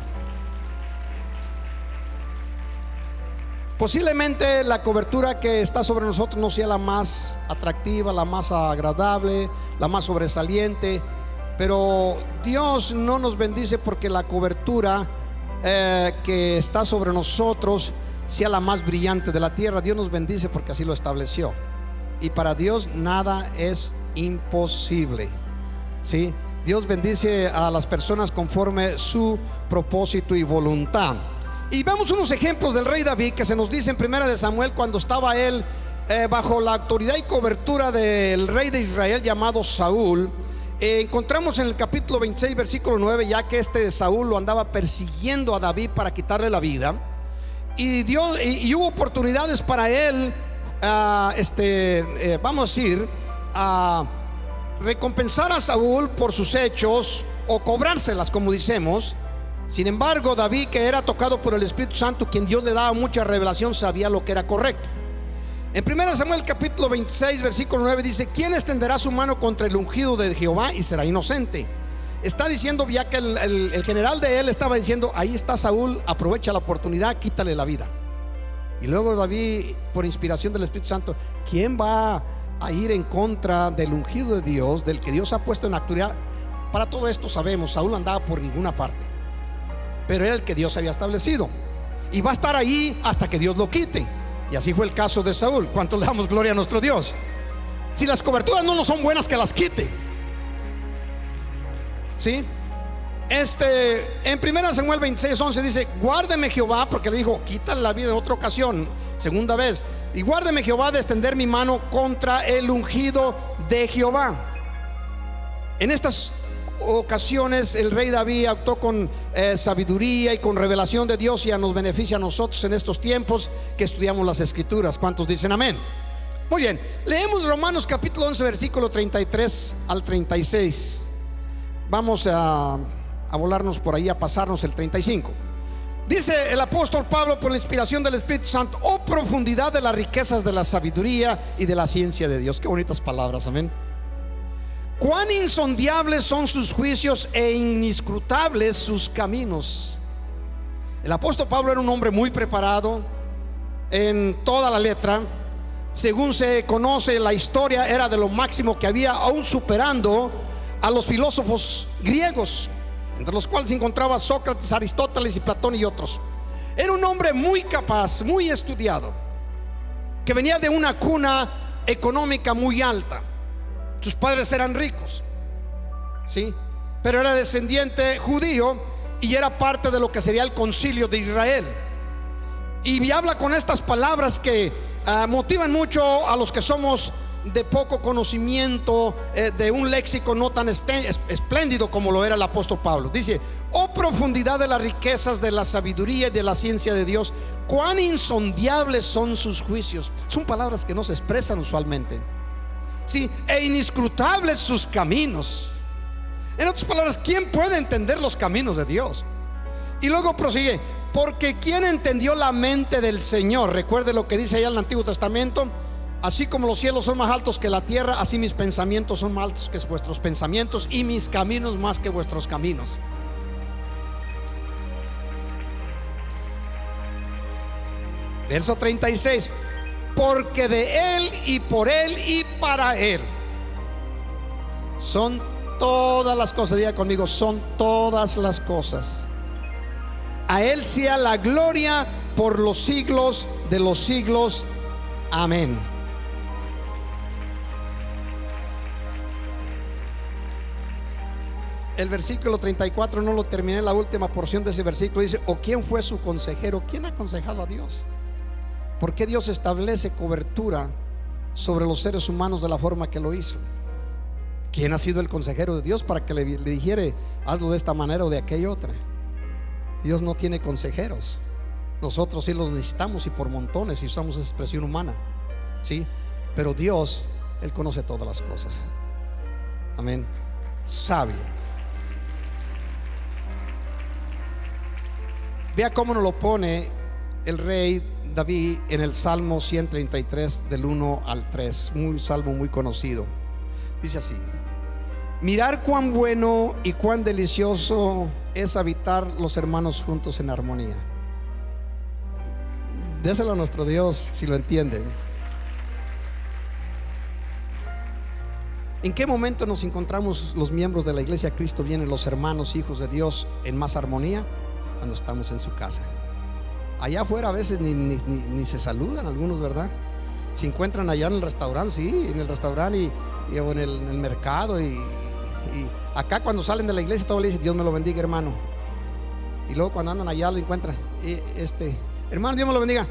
Posiblemente la cobertura que está sobre nosotros no sea la más atractiva, la más agradable, la más sobresaliente, pero Dios no nos bendice porque la cobertura que está sobre nosotros sea la más brillante de la tierra. Dios nos bendice porque así lo estableció, y para Dios nada es imposible. ¿Sí? Dios bendice a las personas conforme su propósito y voluntad. Y vemos unos ejemplos del rey David que se nos dice en Primera de Samuel, cuando estaba él bajo la autoridad y cobertura del rey de Israel llamado Saúl. Encontramos en el capítulo 26 versículo 9 ya que Saúl lo andaba persiguiendo a David para quitarle la vida, y hubo oportunidades para él vamos a decir recompensar a Saúl por sus hechos o cobrárselas, como decimos. Sin embargo, David, que era tocado por el Espíritu Santo, quien Dios le daba mucha revelación, sabía lo que era correcto. En 1 Samuel capítulo 26 versículo 9 dice: ¿quién extenderá su mano contra el ungido de Jehová y será inocente? Está diciendo ya que el general de él estaba diciendo: ahí está Saúl, aprovecha la oportunidad, quítale la vida. Y luego David, por inspiración del Espíritu Santo: ¿quién va a ir en contra del ungido de Dios, del que Dios ha puesto en autoridad. Para todo esto sabemos, Saúl no andaba por ninguna parte, pero era el que Dios había establecido, y va a estar ahí hasta que Dios lo quite. Y así fue el caso de Saúl. ¿Cuánto le damos gloria a nuestro Dios? Si las coberturas no nos son buenas, que las quite. ¿Sí? En 1 Samuel 26:11 dice: guárdeme Jehová, porque le dijo, quítale la vida en otra ocasión, segunda vez, y guárdeme Jehová de extender mi mano contra el ungido de Jehová. En estas ocasiones el rey David actuó con sabiduría y con revelación de Dios, y nos beneficia a nosotros en estos tiempos que estudiamos las escrituras. ¿Cuántos dicen amén? Muy bien, leemos Romanos capítulo 11 versículo 33 al 36. Vamos a volarnos por ahí, a pasarnos el 35. Dice el apóstol Pablo por la inspiración del Espíritu Santo: oh profundidad de las riquezas de la sabiduría y de la ciencia de Dios. Qué bonitas palabras, amén. Cuán insondiables son sus juicios e inescrutables sus caminos. El apóstol Pablo era un hombre muy preparado en toda la letra. Según se conoce la historia, era de lo máximo que había, aún superando a los filósofos griegos, entre los cuales se encontraba Sócrates, Aristóteles y Platón y otros. Era un hombre muy capaz, muy estudiado, que venía de una cuna económica muy alta. Sus padres eran ricos, sí, pero era descendiente judío y era parte de lo que sería el concilio de Israel. Y habla con estas palabras que motivan mucho a los que somos de poco conocimiento, de un léxico no tan espléndido como lo era el apóstol Pablo. Dice: oh profundidad de las riquezas de la sabiduría y de la ciencia de Dios, cuán insondiables son sus juicios. Son palabras que no se expresan usualmente. Sí, e inescrutables sus caminos. En otras palabras, ¿quién puede entender los caminos de Dios? Y luego prosigue: porque ¿quién entendió la mente del Señor? Recuerde lo que dice allá en el Antiguo Testamento: así como los cielos son más altos que la tierra, así mis pensamientos son más altos que vuestros pensamientos, y mis caminos más que vuestros caminos. Verso 36: porque de Él y por Él y para Él son todas las cosas. Diga conmigo: son todas las cosas. A Él sea la gloria por los siglos de los siglos. Amén. El versículo 34 no lo terminé, la última porción de ese versículo dice: ¿o quién fue su consejero? ¿Quién ha aconsejado a Dios? ¿Por qué Dios establece cobertura sobre los seres humanos de la forma que lo hizo? ¿Quién ha sido el consejero de Dios para que le dijere hazlo de esta manera o de aquella otra? Dios no tiene consejeros. Nosotros sí los necesitamos, y por montones, y usamos esa expresión humana, ¿sí? Pero Dios, Él conoce todas las cosas. Amén. Sabio. Vea cómo nos lo pone el rey David en el Salmo 133 del 1 al 3, un salmo muy conocido. Dice así: mirar cuán bueno y cuán delicioso es habitar los hermanos juntos en armonía. Déselo a nuestro Dios si lo entienden. ¿En qué momento nos encontramos los miembros de la iglesia Cristo Viene, los hermanos, hijos de Dios, en más armonía? Cuando estamos en su casa. Allá afuera a veces ni se saludan algunos, ¿verdad? Se encuentran allá en el restaurante, sí, en el restaurante o en el mercado, y acá cuando salen de la iglesia todo le dicen Dios me lo bendiga, hermano. Y luego cuando andan allá lo encuentran, hermano, Dios me lo bendiga.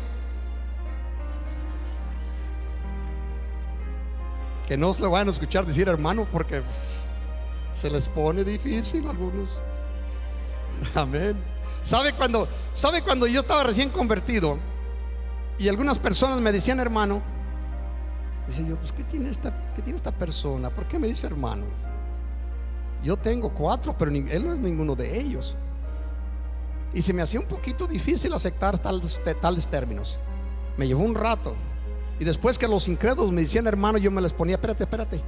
Que no se lo vayan a escuchar decir hermano, porque se les pone difícil a algunos. Amén. ¿Sabe cuando yo estaba recién convertido y algunas personas me decían hermano? Dice yo, pues ¿qué tiene esta persona? ¿Por qué me dice hermano? Yo tengo 4, pero él no es ninguno de ellos. Y se me hacía un poquito difícil aceptar tales términos. Me llevó un rato. Y después que los incrédulos me decían hermano, yo me les ponía, espérate.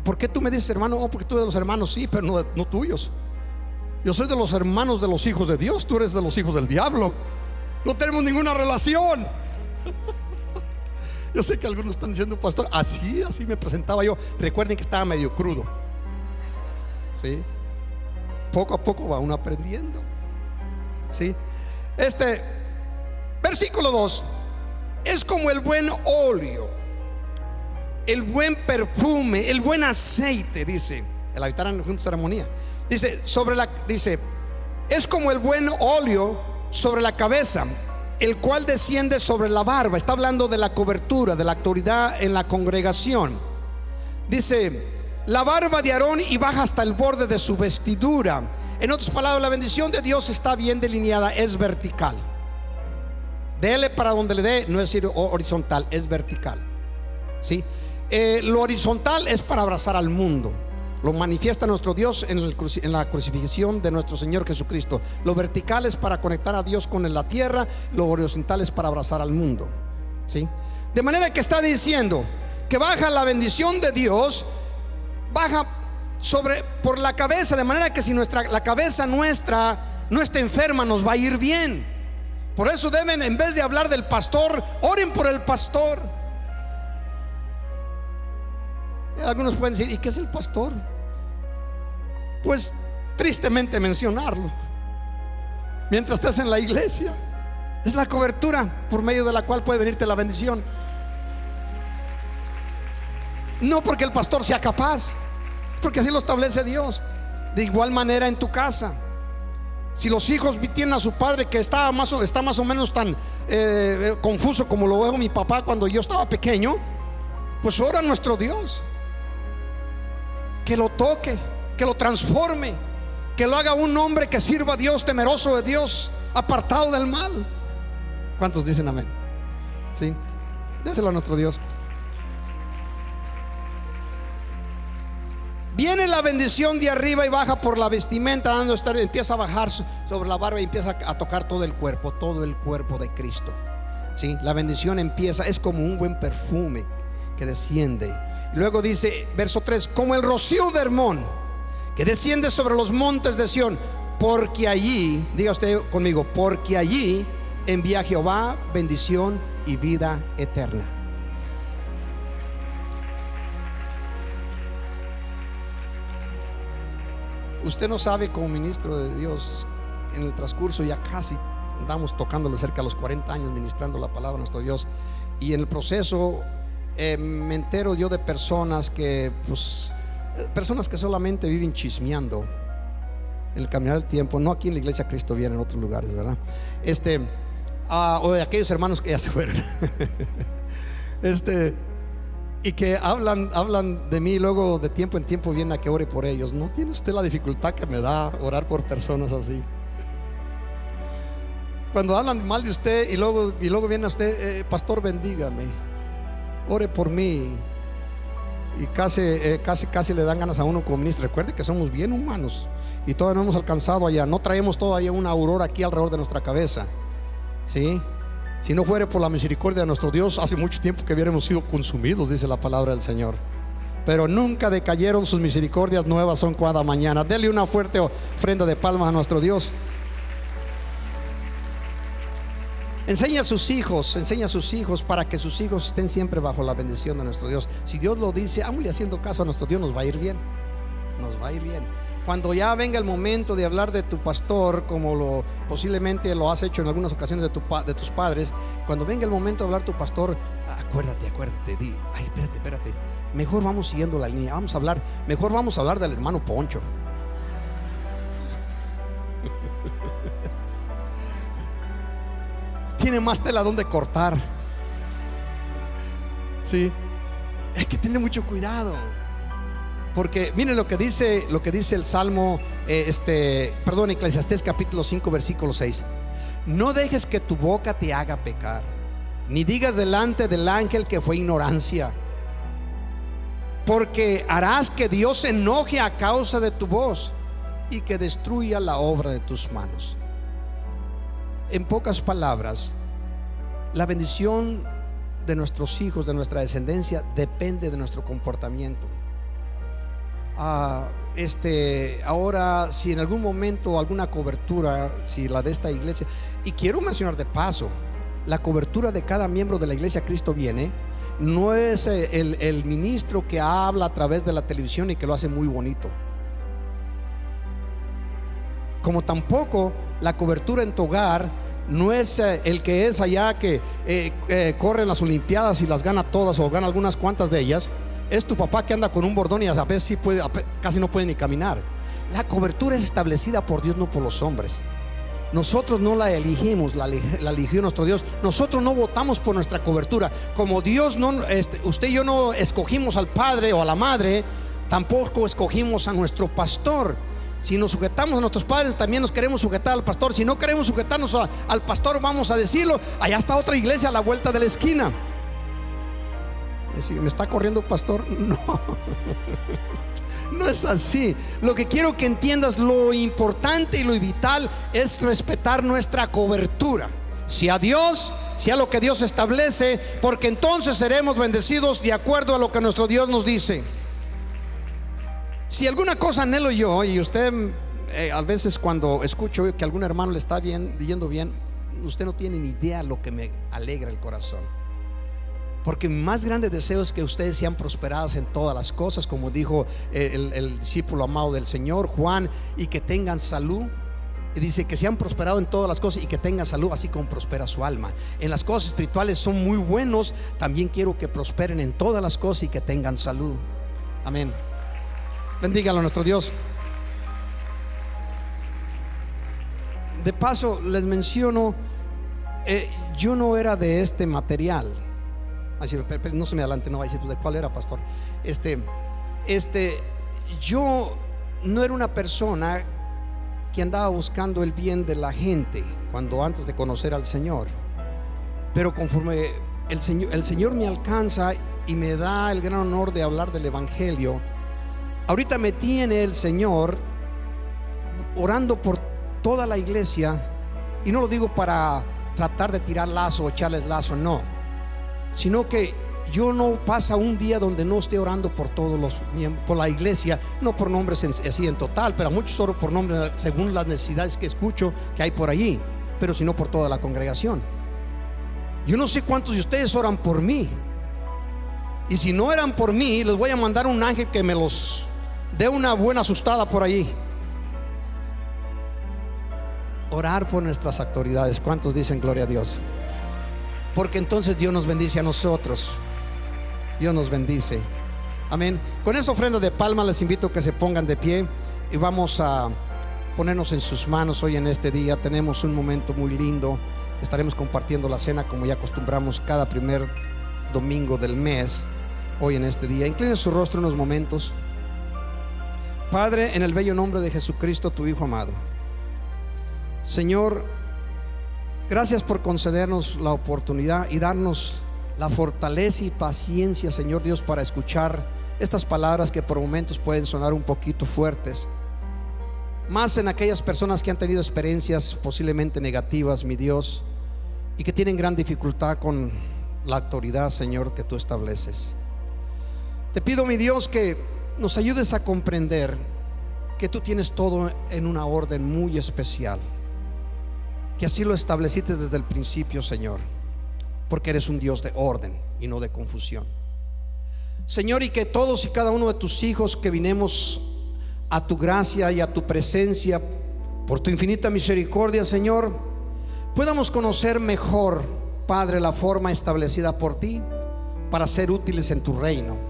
¿Por qué tú me dices hermano? Oh, porque tú eres de los hermanos, sí, pero no tuyos. Yo soy de los hermanos de los hijos de Dios, tú eres de los hijos del diablo. No tenemos ninguna relación. Yo sé que algunos están diciendo, pastor, así me presentaba yo. Recuerden que estaba medio crudo. ¿Sí? Poco a poco va uno aprendiendo. ¿Sí? Versículo 2. Es como el buen óleo, el buen perfume, el buen aceite, dice el habitar en juntos de armonía. Dice, es como el buen óleo sobre la cabeza, el cual desciende sobre la barba. Está hablando de la cobertura, de la autoridad en la congregación. Dice, la barba de Aarón y baja hasta el borde de su vestidura. En otras palabras, la bendición de Dios está bien delineada, es vertical. Dele para donde le dé, no es decir horizontal, es vertical. ¿Sí? Lo horizontal es para abrazar al mundo. Lo manifiesta nuestro Dios en la crucifixión de nuestro Señor Jesucristo. Lo vertical es para conectar a Dios con la tierra. Lo horizontal es para abrazar al mundo. ¿Sí? De manera que está diciendo que baja la bendición de Dios, baja por la cabeza, de manera que si la cabeza nuestra no está enferma, nos va a ir bien. Por eso deben, en vez de hablar del pastor, oren por el pastor. Algunos pueden decir, ¿y qué es el pastor? Pues tristemente mencionarlo. Mientras estás en la iglesia, es la cobertura por medio de la cual puede venirte la bendición. No porque el pastor sea capaz, porque así lo establece Dios. De igual manera en tu casa, si los hijos tienen a su padre que está más o menos tan confuso como lo veo mi papá cuando yo estaba pequeño, pues ora a nuestro Dios que lo toque, que lo transforme, que lo haga un hombre que sirva a Dios, temeroso de Dios, apartado del mal. ¿Cuántos dicen amén? Sí, déselo a nuestro Dios. Viene la bendición de arriba y baja por la vestimenta, empieza a bajar sobre la barba y empieza a tocar todo el cuerpo de Cristo. ¿Sí? La bendición empieza, es como un buen perfume que desciende. Luego dice, verso 3, como el rocío de Hermón, que desciende sobre los montes de Sión, porque allí, diga usted conmigo, porque allí envía Jehová bendición y vida eterna. Usted no sabe, como ministro de Dios, en el transcurso ya casi andamos tocándole cerca de los 40 años ministrando la palabra de nuestro Dios, y en el proceso me entero yo de personas que solamente viven chismeando en el caminar del tiempo, no aquí en la iglesia Cristo viene, en otros lugares, ¿verdad? O de aquellos hermanos que ya se fueron y que hablan de mí, y luego de tiempo en tiempo vienen a que ore por ellos. ¿No tiene usted la dificultad que me da orar por personas así? Cuando hablan mal de usted y luego viene a usted, pastor, bendígame, ore por mí, y casi le dan ganas a uno como ministro. Recuerde que somos bien humanos y todavía no hemos alcanzado allá, no traemos todavía una aurora aquí alrededor de nuestra cabeza. ¿Sí? Si no fuera por la misericordia de nuestro Dios, hace mucho tiempo que hubiéramos sido consumidos, dice la palabra del Señor. Pero nunca decayeron, sus misericordias nuevas son cada mañana. Dele una fuerte ofrenda de palmas a nuestro Dios. Enseña a sus hijos para que sus hijos estén siempre bajo la bendición de nuestro Dios. Si Dios lo dice, ámosle haciendo caso a nuestro Dios, nos va a ir bien. Nos va a ir bien. Cuando ya venga el momento de hablar de tu pastor, como posiblemente lo has hecho en algunas ocasiones de tus padres, cuando venga el momento de hablar de tu pastor, acuérdate, di, ay, espérate, mejor vamos siguiendo la línea, mejor vamos a hablar del hermano Poncho. Tiene más tela donde cortar. Sí, hay que tener mucho cuidado. Porque miren lo que dice el Salmo, Eclesiastés capítulo 5 versículo 6. No dejes que tu boca te haga pecar, ni digas delante del ángel que fue ignorancia, porque harás que Dios se enoje a causa de tu voz y que destruya la obra de tus manos. En pocas palabras, la bendición de nuestros hijos, de nuestra descendencia, depende de nuestro comportamiento. Ahora, si en algún momento alguna cobertura, si la de esta iglesia, y quiero mencionar de paso, la cobertura de cada miembro de la iglesia Cristo viene, no es el ministro que habla a través de la televisión y que lo hace muy bonito. Como tampoco la cobertura en tu hogar no es el que es allá que corre en las olimpiadas y las gana todas o gana algunas cuantas de ellas. Es tu papá que anda con un bordón y a veces sí puede, casi no puede ni caminar. La cobertura es establecida por Dios, no por los hombres. Nosotros no la elegimos, la eligió nuestro Dios. Nosotros no votamos por nuestra cobertura. Como Dios no, usted y yo no escogimos al padre o a la madre, tampoco escogimos a nuestro pastor. Si nos sujetamos a nuestros padres, también nos queremos sujetar al pastor. Si no queremos sujetarnos al pastor, vamos a decirlo: allá está otra iglesia a la vuelta de la esquina. ¿Me está corriendo pastor? No. No es así. Lo que quiero que entiendas, lo importante y lo vital es respetar nuestra cobertura, sea Dios, sea lo que Dios establece, porque entonces seremos bendecidos de acuerdo a lo que nuestro Dios nos dice. Si alguna cosa anhelo yo, y usted a veces cuando escucho que algún hermano le está yendo bien, usted no tiene ni idea lo que me alegra el corazón. Porque mi más grande deseo es que ustedes sean prosperados en todas las cosas, como dijo el discípulo amado del Señor, Juan, y que tengan salud. Y dice que sean prosperados en todas las cosas y que tengan salud, así como prospera su alma. En las cosas espirituales son muy buenos, también quiero que prosperen en todas las cosas y que tengan salud. Amén. Bendígalo a nuestro Dios. De paso les menciono, yo no era de este material. Así, no se me adelante, no va a decir, pues, ¿de cuál era, pastor? Yo no era una persona que andaba buscando el bien de la gente antes de conocer al Señor. Pero conforme el Señor me alcanza y me da el gran honor de hablar del Evangelio, ahorita me tiene el Señor orando por toda la iglesia. Y no lo digo para tratar de tirar lazo o echarles lazo, no, sino que yo no pasa un día donde no esté orando por todos los miembros, por la iglesia, no por nombres así en total, pero a muchos oro por nombres según las necesidades que escucho que hay por allí, pero sino por toda la congregación. Yo no sé cuántos de ustedes oran por mí, y si no eran por mí, les voy a mandar un ángel que me los dé una buena asustada por allí. Orar por nuestras autoridades. ¿Cuántos dicen gloria a Dios? Porque entonces Dios nos bendice a nosotros. Dios nos bendice. Amén. Con esa ofrenda de palma les invito a que se pongan de pie y vamos a ponernos en sus manos hoy en este día. Tenemos un momento muy lindo. Estaremos compartiendo la cena como ya acostumbramos cada primer domingo del mes. Hoy en este día, inclinen su rostro unos momentos. Padre, en el bello nombre de Jesucristo, tu Hijo amado, Señor, gracias por concedernos la oportunidad y darnos la fortaleza y paciencia, Señor Dios, para escuchar estas palabras que por momentos pueden sonar un poquito fuertes, más en aquellas personas que han tenido experiencias posiblemente negativas, mi Dios, y que tienen gran dificultad con la autoridad, Señor, que tú estableces. Te pido, mi Dios, que nos ayudes a comprender que tú tienes todo en una orden muy especial, que así lo estableciste desde el principio, Señor, porque eres un Dios de orden y no de confusión, Señor, y que todos y cada uno de tus hijos que vinimos a tu gracia y a tu presencia por tu infinita misericordia, Señor, podamos conocer mejor, Padre, la forma establecida por ti para ser útiles en tu reino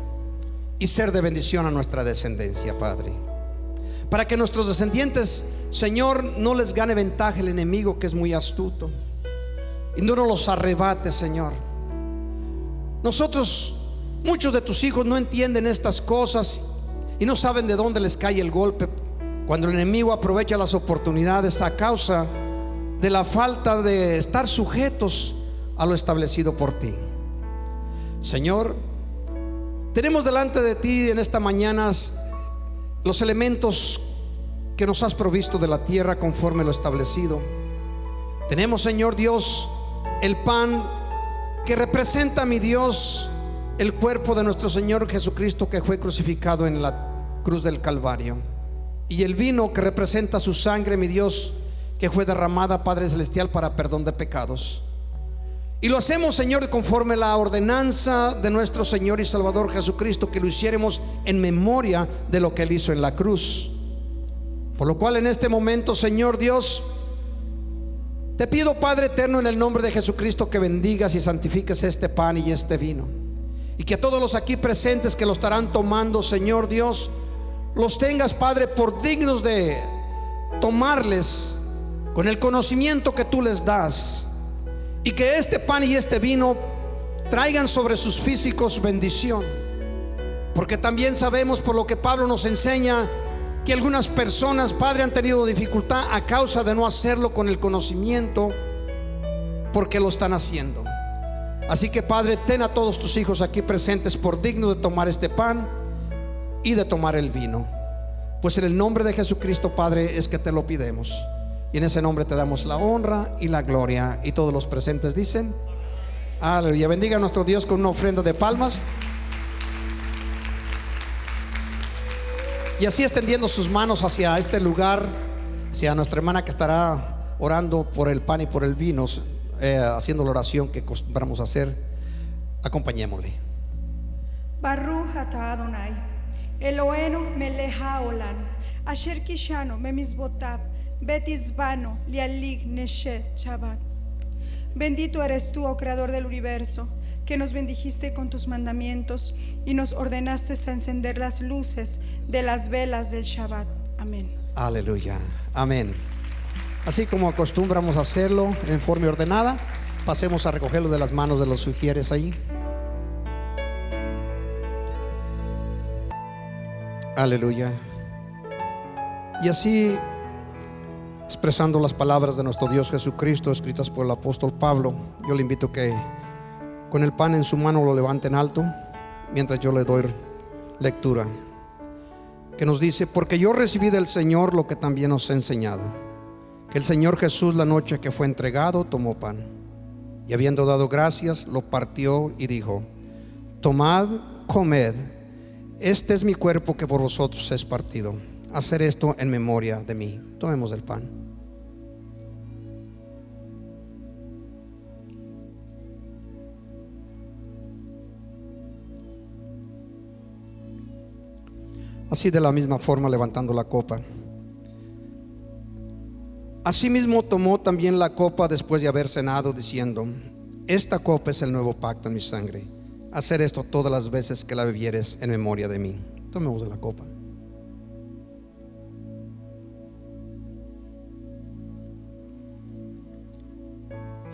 y ser de bendición a nuestra descendencia, Padre, para que nuestros descendientes, Señor, no les gane ventaja el enemigo, que es muy astuto, y no nos los arrebate, Señor. Muchos de tus hijos no entienden estas cosas y no saben de dónde les cae el golpe cuando el enemigo aprovecha las oportunidades a causa de la falta de estar sujetos a lo establecido por ti. Señor, tenemos delante de ti en esta mañana los elementos que nos has provisto de la tierra conforme lo establecido. Tenemos, Señor Dios, el pan que representa, mi Dios, el cuerpo de nuestro Señor Jesucristo, que fue crucificado en la cruz del Calvario, y el vino que representa su sangre, mi Dios, que fue derramada, Padre Celestial, para perdón de pecados. Y lo hacemos, Señor, conforme la ordenanza de nuestro Señor y Salvador Jesucristo, que lo hiciéramos en memoria de lo que Él hizo en la cruz. Por lo cual en este momento, Señor Dios, te pido, Padre eterno, en el nombre de Jesucristo, que bendigas y santifiques este pan y este vino, y que a todos los aquí presentes que lo estarán tomando, Señor Dios, los tengas, Padre, por dignos de tomarles con el conocimiento que tú les das, y que este pan y este vino traigan sobre sus físicos bendición. Porque también sabemos, por lo que Pablo nos enseña, que algunas personas, Padre, han tenido dificultad a causa de no hacerlo con el conocimiento porque lo están haciendo. Así que, Padre, ten a todos tus hijos aquí presentes por dignos de tomar este pan y de tomar el vino. Pues en el nombre de Jesucristo, Padre, es que te lo pidemos, y en ese nombre te damos la honra y la gloria. Y todos los presentes dicen aleluya. Bendiga a nuestro Dios con una ofrenda de palmas. Y así, extendiendo sus manos hacia este lugar, hacia nuestra hermana que estará orando por el pan y por el vino, haciendo la oración que acostumbramos a hacer, acompañémosle. Baruch atah Adonai, Eloheinu melech haolam, asher kishano memizbotav, betizvano lialig neshe Shabbat. Bendito eres tú, oh Creador del universo, que nos bendijiste con tus mandamientos y nos ordenaste a encender las luces de las velas del Shabbat. Amén. Aleluya, amén. Así como acostumbramos a hacerlo en forma ordenada, pasemos a recogerlo de las manos de los sugieres ahí. Aleluya. Y así, expresando las palabras de nuestro Dios Jesucristo escritas por el apóstol Pablo, yo le invito que con el pan en su mano lo levante en alto mientras yo le doy lectura, que nos dice: porque yo recibí del Señor lo que también os he enseñado, que el Señor Jesús, la noche que fue entregado, tomó pan, y habiendo dado gracias, lo partió y dijo: tomad, comed, este es mi cuerpo que por vosotros es partido, hacer esto en memoria de mí. Tomemos el pan. Así, de la misma forma, levantando la copa, asimismo tomó también la copa después de haber cenado, diciendo: esta copa es el nuevo pacto en mi sangre, hacer esto todas las veces que la bebieres en memoria de mí. Tomemos de la copa.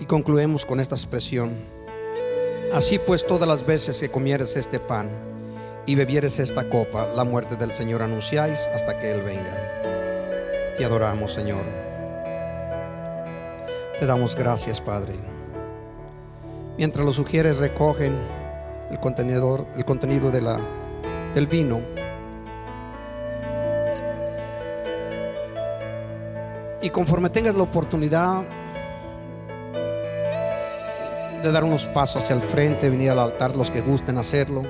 Y concluimos con esta expresión: así pues, todas las veces que comieres este pan y bebieres esta copa, la muerte del Señor anunciáis hasta que Él venga. Te adoramos, Señor. Te damos gracias, Padre. Mientras los sugieres recogen el contenido del vino, y conforme tengas la oportunidad de dar unos pasos hacia el frente, venir al altar, los que gusten hacerlo,